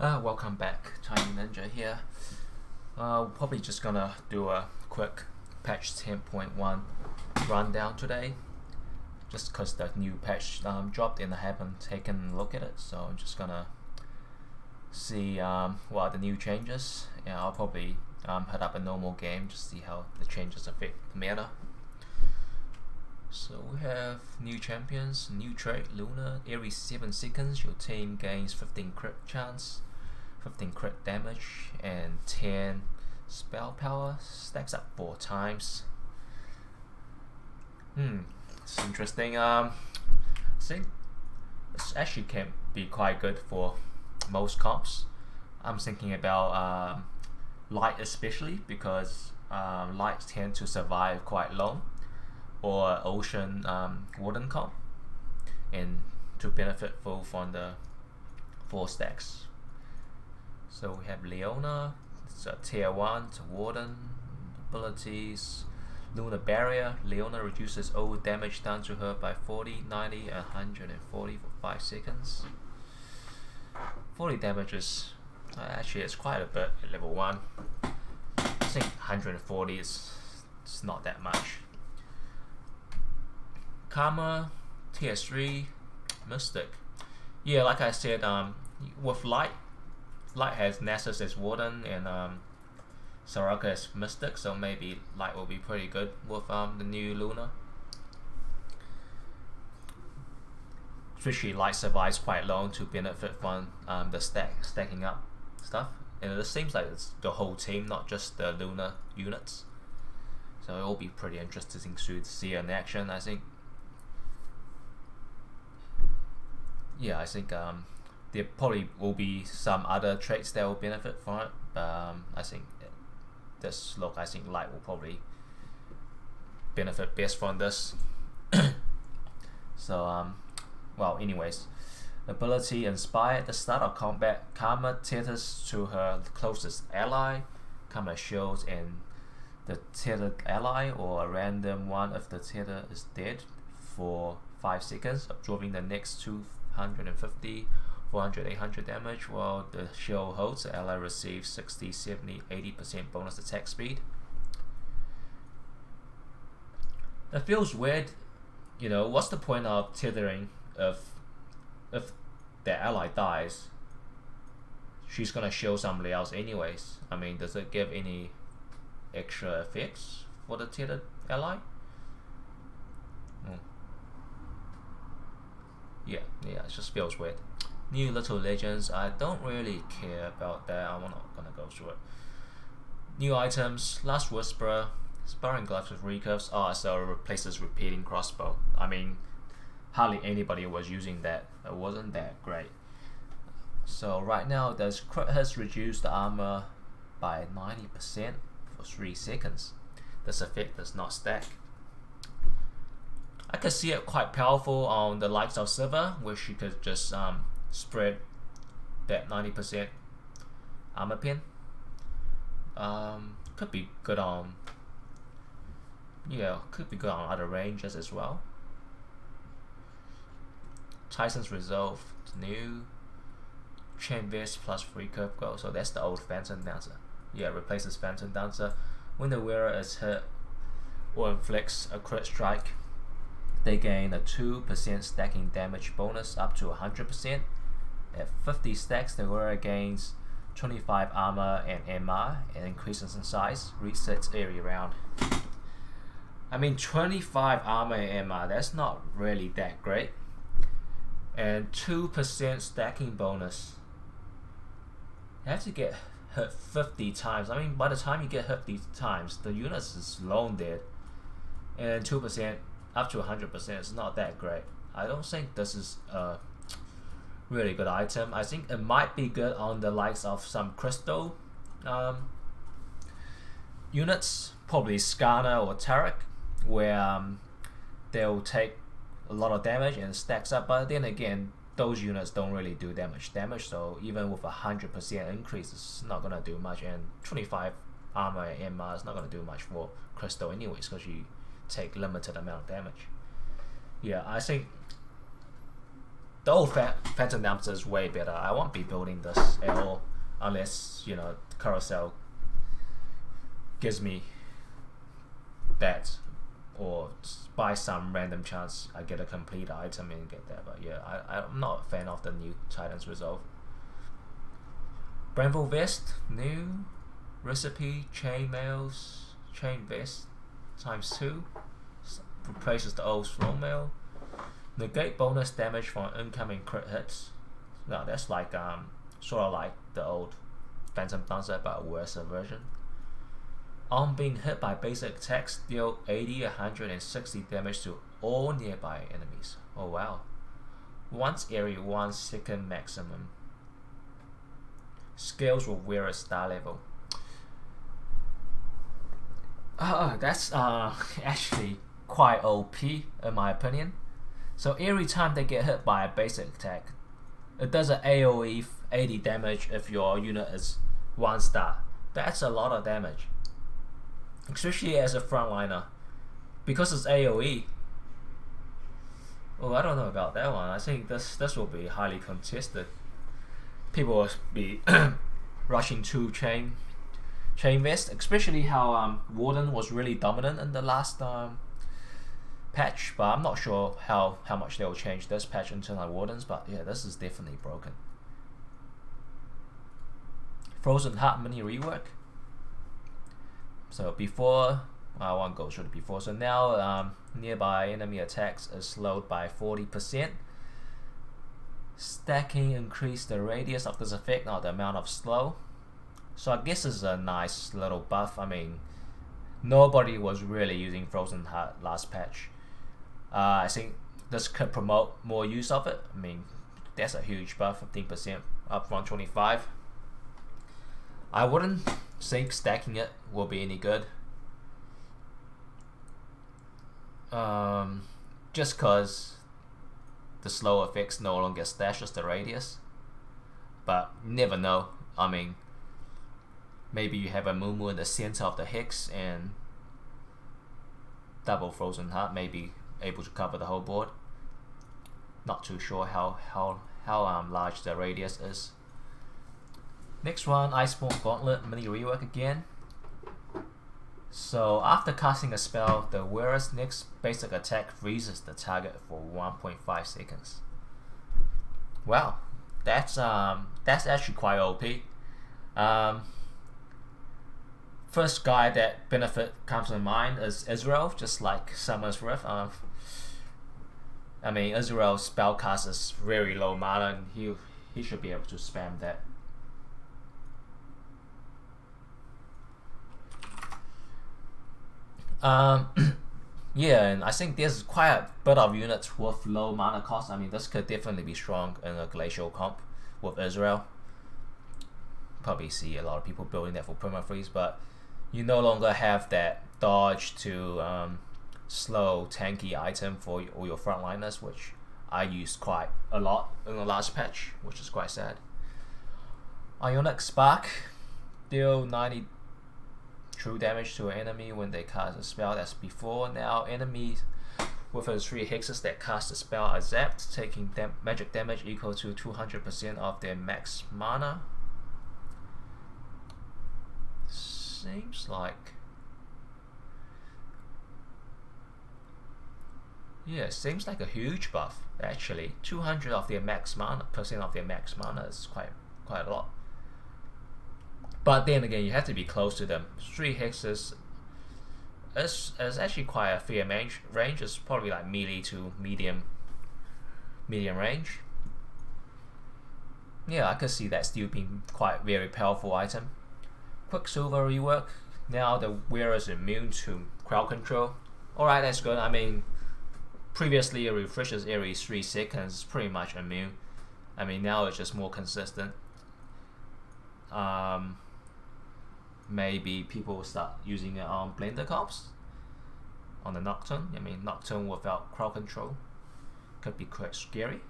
Welcome back, tinyninja here. Probably just gonna do a quick patch 10.1 rundown today, just because the new patch dropped and I haven't taken a look at it, so I'm just gonna see what are the new changes. Yeah, I'll probably head up a normal game just see how the changes affect the meta. So we have new champions, new trait, Luna. Every 7 seconds your team gains 15 crit chance, 15 crit damage, and 10 spell power. Stacks up 4 times. It's interesting. I think this actually can be quite good for most comps. I'm thinking about light especially, because lights tend to survive quite long, or ocean wooden comp, and to benefit full from the 4 stacks. So we have Leona, it's a tier 1, it's a warden. Abilities: Lunar Barrier. Leona reduces all damage done to her by 40, 90, and 140 for 5 seconds. 40 damage is actually it's quite a bit at level 1. I think 140 is it's not that much. Karma, tier 3, Mystic. Yeah, like I said, with Light has Nessus as Warden and Soraka as Mystic, so maybe Light will be pretty good with the new Luna. Especially Light survives quite long to benefit from the stacking up stuff, and it seems like it's the whole team, not just the Luna units. So it will be pretty interesting to see in action, I think. Yeah, I think there probably will be some other traits that will benefit from it, but I think this look, I think Light will probably benefit best from this. So well, anyways, ability Inspire. At the start of combat, Karma tethers to her closest ally. Karma shields and the tethered ally or a random one if the tether is dead for 5 seconds, absorbing the next 250, 400, 800 damage. While the shield holds, the ally receives 60, 70, 80% bonus attack speed. It feels weird, you know, what's the point of tethering if the ally dies? She's gonna shield somebody else anyways. I mean, does it give any extra effects for the tethered ally? Yeah, it just feels weird. New Little Legends, I don't really care about that. I'm not gonna go through it. New items: Last Whisperer, Sparring Gloves with recurves. Oh, so it replaces Repeating Crossbow. I mean, hardly anybody was using that. It wasn't that great. So right now, does crit hits reduce the armor by 90% for 3 seconds. This effect does not stack. I could see it quite powerful on the likes of Silver, where she could just spread that 90% armor pin. Could be good on, could be good on other ranges as well. Tyson's Resolve, new. Chain Vest plus free curve go. So that's the old Phantom Dancer. Yeah, replaces Phantom Dancer. When the wearer is hit or inflicts a crit strike, they gain a 2% stacking damage bonus up to 100%. At 50 stacks, the wearer gains 25 armor and MR and increases in size. Resets every round. I mean, 25 armor and MR, that's not really that great. And 2% stacking bonus. You have to get hit 50 times. I mean, by the time you get hit 50 times, the unit is long dead. And 2% up to 100% is not that great. I don't think this is a really good item. I think it might be good on the likes of some crystal units, probably Skana or Tarek, where they'll take a lot of damage and stacks up. But then again, those units don't really do damage, so even with 100% increase, it's not gonna do much. And 25 armor and MR is not gonna do much for crystal anyways, because you take limited amount of damage. Yeah, I think the old Phantom Dancer is way better. I won't be building this at all unless, you know, Carousel gives me that, or by some random chance I get a complete item and get that. But yeah, I'm not a fan of the new Titan's Resolve. Bramble Vest, new recipe, chain mails, chain vest ×2, replaces the old slow mail. Negate bonus damage from incoming crit hits. No, that's like sort of like the old Phantom Dancer but a worse version. On being hit by basic attacks, deal 80, 160 damage to all nearby enemies. Oh wow. Once every 1 second maximum. Scales with wearer star level. That's actually quite OP in my opinion. So every time they get hit by a basic attack, it does an AoE 80 damage if your unit is 1 star. That's a lot of damage, especially as a frontliner, because it's AoE. Oh, I don't know about that one. I think this will be highly contested. People will be rushing to chain vest, especially how Warden was really dominant in the last patch, but I'm not sure how much they'll change this patch into like Wardens. But yeah, this is definitely broken. Frozen Heart mini rework. So before, I won't go through the before. So now nearby enemy attacks is slowed by 40%. Stacking increased the radius of this effect, not the amount of slow. So I guess it's a nice little buff. I mean, nobody was really using Frozen Heart last patch. I think this could promote more use of it. I mean, that's a huge buff, 15% up from 25. I wouldn't think stacking it will be any good. Just cause the slow effects no longer stashes the radius. But you never know. I mean, maybe you have a Mumu in the center of the hex and double Frozen Heart may be able to cover the whole board. Not too sure how large the radius is. Next one, Iceborne Gauntlet mini rework again. So after casting a spell, the wearer's next basic attack freezes the target for 1.5 seconds. Wow, that's actually quite OP. First guy that benefit comes to mind is Israel, just like Summer's Rift. I mean, Israel's spellcast is very low mana, and he should be able to spam that. Yeah, and I think there's quite a bit of units with low mana cost. I mean, this could definitely be strong in a glacial comp with Israel. Probably see a lot of people building that for permafreeze, but you no longer have that dodge to slow tanky item for all your frontliners, which I used quite a lot in the last patch, which is quite sad. Ionic Spark, deal 90 true damage to an enemy when they cast a spell. That's before. Now enemies with those 3 hexes that cast the spell are zapped, taking magic damage equal to 200% of their max mana. Seems like, yeah, seems like a huge buff actually. 200 of their max mana, percent of their max mana is quite a lot. But then again, you have to be close to them. 3 hexes is actually quite a fair range. It's probably like melee to medium range. Yeah, I could see that still being quite very powerful item. Quicksilver rework. Now the wearer is immune to crowd control. Alright, that's good. I mean, previously it refreshes every 3 seconds, pretty much immune. I mean, now it's just more consistent. Maybe people will start using it on Blender comps, on the Nocturne. I mean, Nocturne without crowd control could be quite scary.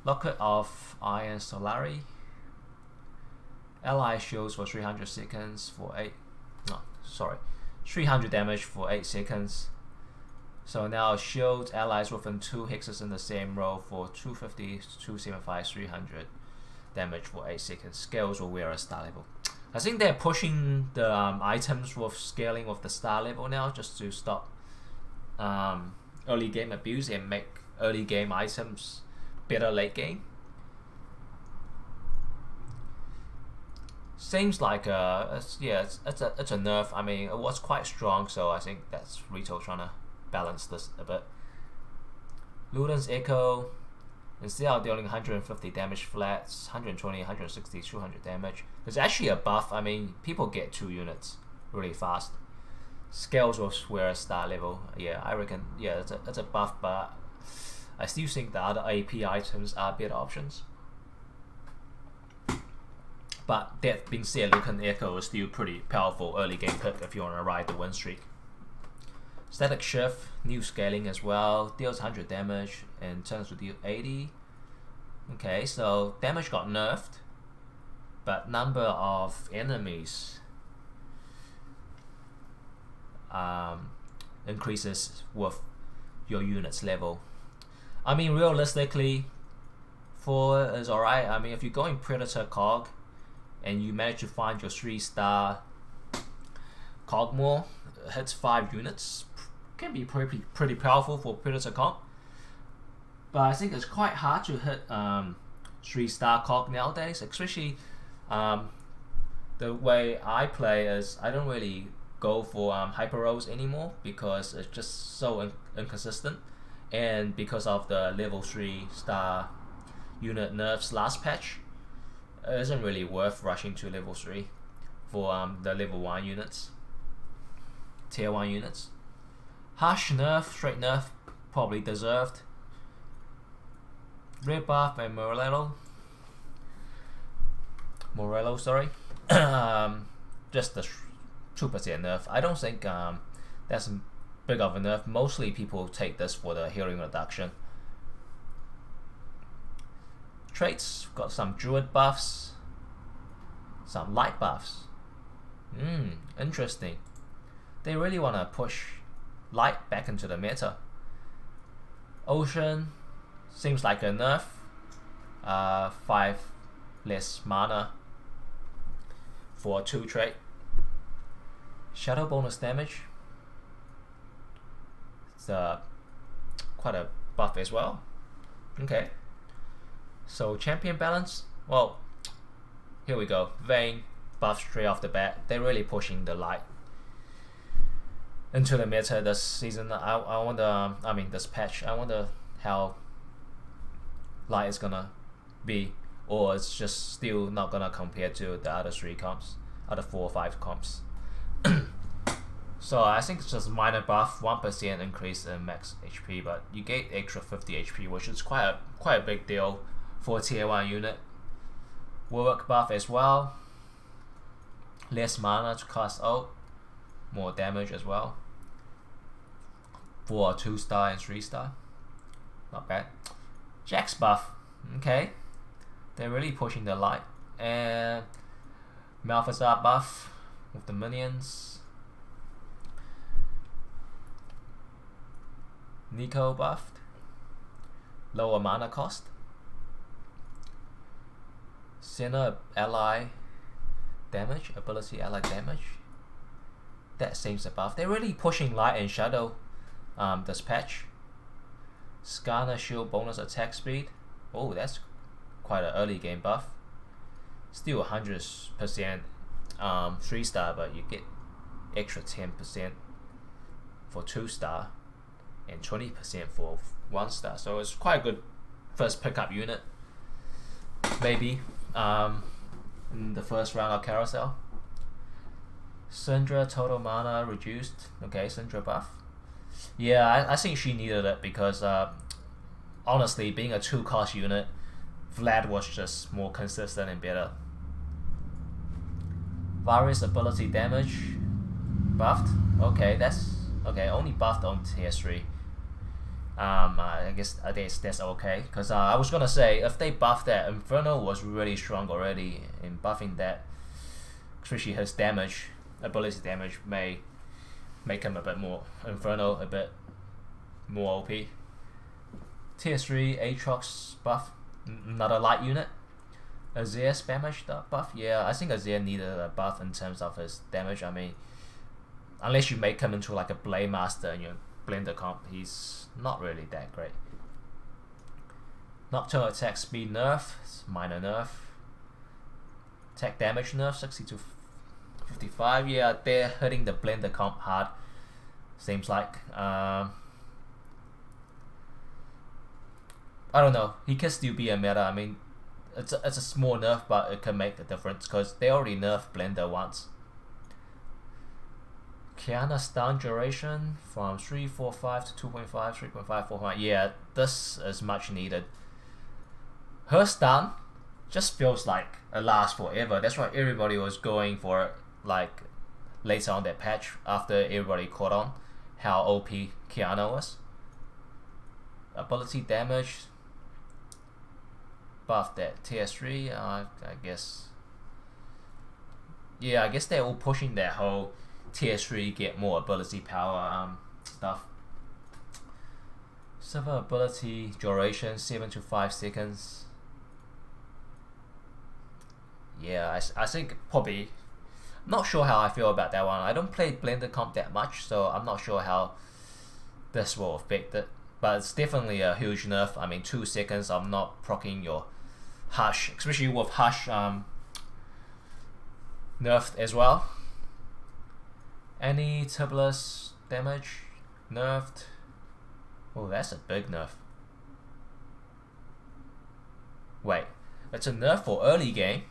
Locket of Iron Solari. Ally shields for 300 seconds for 300 damage for 8 seconds. So now shield allies within 2 hexes in the same row for 250, 275, 300 damage for 8 seconds. Scales will wear a star level. I think they're pushing the items with scaling with the star level now just to stop early game abuse and make early game items better late game. Seems like it's a nerf. I mean, it was quite strong, so I think that's Rito trying to balance this a bit. Luden's Echo, instead of dealing 150 damage flats, 120, 160, 200 damage. There's actually a buff. I mean, people get 2 units really fast. Scales will swear a star level. Yeah, I reckon. Yeah, it's a buff, but I still think the other AP items are better options. But that being said, Lucan Echo is still pretty powerful early game pick if you want to ride the win streak. Static Shift, new scaling as well, deals 100 damage and turns to deal 80. Okay, so damage got nerfed, but number of enemies increases with your unit's level. I mean, realistically, 4 is alright. I mean, if you're going Predator Cog and you manage to find your 3-star Cogmore, hits 5 units, can be pretty powerful for Predator Cog. But I think it's quite hard to hit 3-star Cog nowadays, especially the way I play is I don't really go for hyper rolls anymore because it's just so inconsistent, and because of the level 3-star unit nerfs last patch, it isn't really worth rushing to level 3 for the level 1 units, tier 1 units. Harsh nerf, straight nerf, probably deserved. Red buff and Morello, sorry. Just the 2% nerf. I don't think that's big of a nerf. Mostly people take this for the healing reduction. Traits, got some druid buffs, some light buffs. Interesting. They really want to push light back into the meta. Ocean seems like a nerf. 5 less mana for 2 trait. Shadow bonus damage. It's quite a buff as well. Okay. So champion balance. Well, here we go. Vayne buff straight off the bat. They're really pushing the light into the meta this season. I wonder. I mean, this patch. I wonder how light is gonna be, or it's just still not gonna compare to the other 3 comps, other 4 or 5 comps. So I think it's just minor buff, 1% increase in max HP, but you get extra 50 HP, which is quite a big deal for a tier 1 unit. Warwick buff as well, less mana to cast out, more damage as well for a 2-star and 3-star. Not bad. Jack's buff, okay, they're really pushing the light. And Malphazar buff with the minions. Nico buffed, lower mana cost. Sinner ally damage, ability ally damage. That seems a buff. They're really pushing light and shadow this patch. Skarner shield bonus attack speed. Oh, that's quite an early game buff. Still 100% 3-star, but you get extra 10% for 2-star and 20% for 1-star. So it's quite a good first pickup unit. Maybe in the first round of Carousel. Syndra total mana reduced. Okay, Syndra buff. Yeah, I think she needed it because honestly, being a 2-cost unit, Vlad was just more consistent and better. Varus ability damage buffed. Okay, that's okay. Only buffed on tier 3. I guess that's okay. Cause I was gonna say if they buff that, Inferno was really strong already. In buffing that, especially his damage, ability damage may make him a bit more Inferno, a bit more OP. Tier 3 Aatrox buff, another light unit. Azir's damage buff, yeah, I think Azir needed a buff in terms of his damage. I mean, unless you make him into like a Blade Master and you blend the comp, he's not really that great. Nocturne attack speed nerf, minor nerf. Attack damage nerf, 60 to 55. Yeah, they're hitting the blender comp hard. Seems like. I don't know. He can still be a meta. I mean, it's a small nerf, but it can make a difference because they already nerfed blender once. Kiana stun duration from 3.45 to 2.5, 3.5, 4.5. Yeah, this is much needed. Her stun just feels like it lasts forever. That's why everybody was going for it, like later on that patch after everybody caught on how OP Kiana was. Ability damage buff that TS3. I guess. Yeah, I guess they're all pushing that whole TS3 get more ability power stuff. Server ability duration 7 to 5 seconds. Yeah, I think probably, not sure how I feel about that one. I don't play blender comp that much, so I'm not sure how this will affect it. But it's definitely a huge nerf. I mean, 2 seconds of not proccing your Hush, especially with Hush nerfed as well. Any Turbulus damage nerfed. Oh, that's a big nerf. Wait, it's a nerf for early game,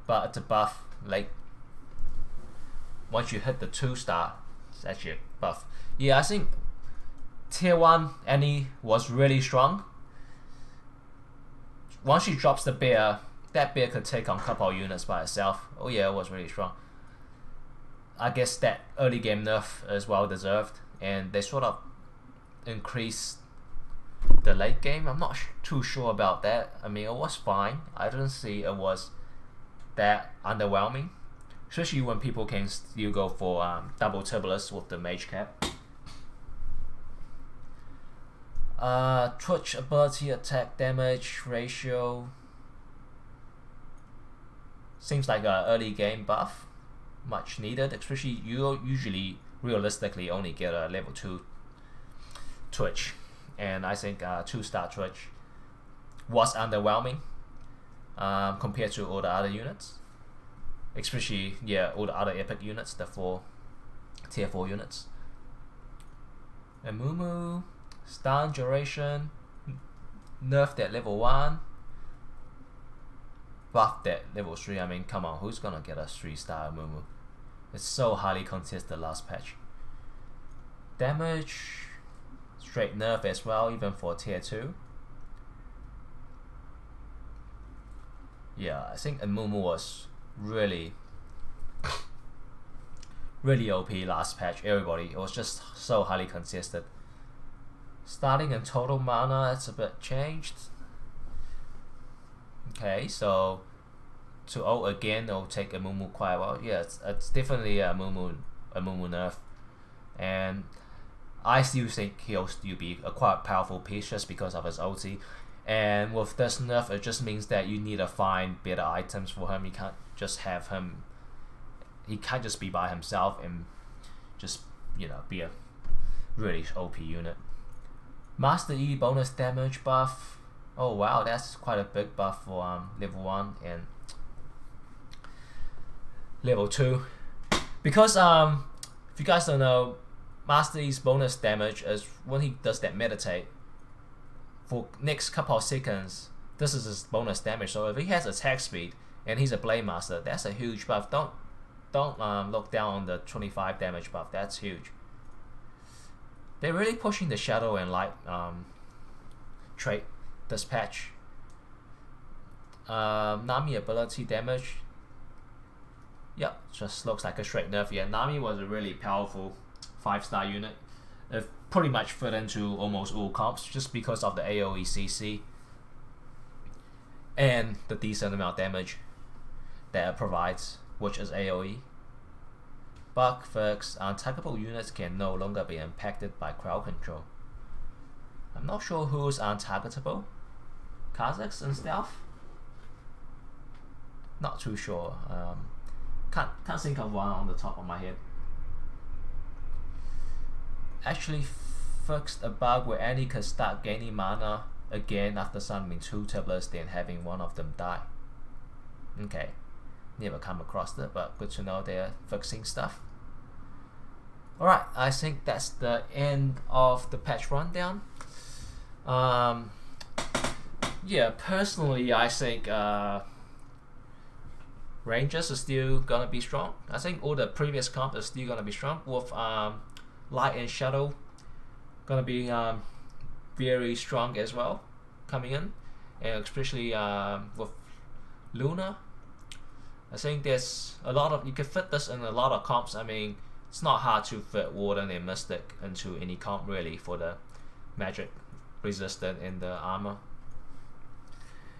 but it's a buff late. Once you hit the 2-star, it's actually a buff. Yeah, I think Tier 1 Annie was really strong. Once she drops the bear, that bear could take on a couple of units by itself. Oh yeah, it was really strong. I guess that early game nerf is well deserved, and they sort of increased the late game. I'm not too sure about that. I mean, it was fine. I didn't see it was that underwhelming, especially when people can still go for double Turbulus with the mage cap. Twitch ability attack damage ratio seems like an early game buff, much needed, especially you usually realistically only get a level 2 Twitch, and I think 2-star Twitch was underwhelming compared to all the other units, especially all the other epic units, the 4 tier 4 units. And Mumu stun duration nerfed at level 1, buffed at level 3. I mean, come on, who's gonna get a 3-star Mumu? It's so highly contested last patch. Damage straight nerf as well, even for tier 2. Yeah, I think Mumu was really OP last patch. Everybody, it was just so highly contested. Starting and total mana, it's a bit changed. Okay, so to ult again, it'll take a Mumu quite a while. Yeah, it's definitely a Mumu nerf, and I still think he'll still be a quite powerful piece just because of his ulti. And with this nerf, it just means that you need to find better items for him. You can't just have him. He can't just be by himself and just, you know, be a really OP unit. Master E bonus damage buff. Oh wow, that's quite a big buff for level 1 and level 2. Because if you guys don't know, Master E's bonus damage is when he does that meditate for next couple of seconds. This is his bonus damage. So if he has attack speed and he's a Blade Master, that's a huge buff. Don't look down on the 25 damage buff. That's huge. They're really pushing the Shadow and Light trait this patch. Nami ability damage. Yep, just looks like a straight nerf. Yeah, Nami was a really powerful 5-star unit. It pretty much fit into almost all comps just because of the AoE CC and the decent amount of damage that it provides, which is AoE. Bug fix, untouchable units can no longer be impacted by crowd control. I'm not sure who's untargetable. Kazakhs and Stealth? Not too sure. Can't think of one on the top of my head. Actually fixed a bug where Annie can start gaining mana again after summoning 2 tablets, then having one of them die. Okay, never come across it, but good to know they're fixing stuff. Alright, I think that's the end of the patch rundown. Yeah, personally I think Rangers are still gonna be strong. I think all the previous comp is still gonna be strong, with Light and Shadow gonna be very strong as well coming in, and especially with Luna. I think there's a lot of, you can fit this in a lot of comps. I mean, it's not hard to fit Warden and Mystic into any comp really for the magic resistant in the armor.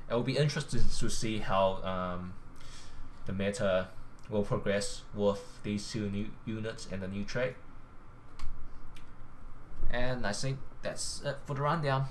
It will be interesting to see how the meta will progress with these 2 new units and the new trait. And I think that's it for the rundown.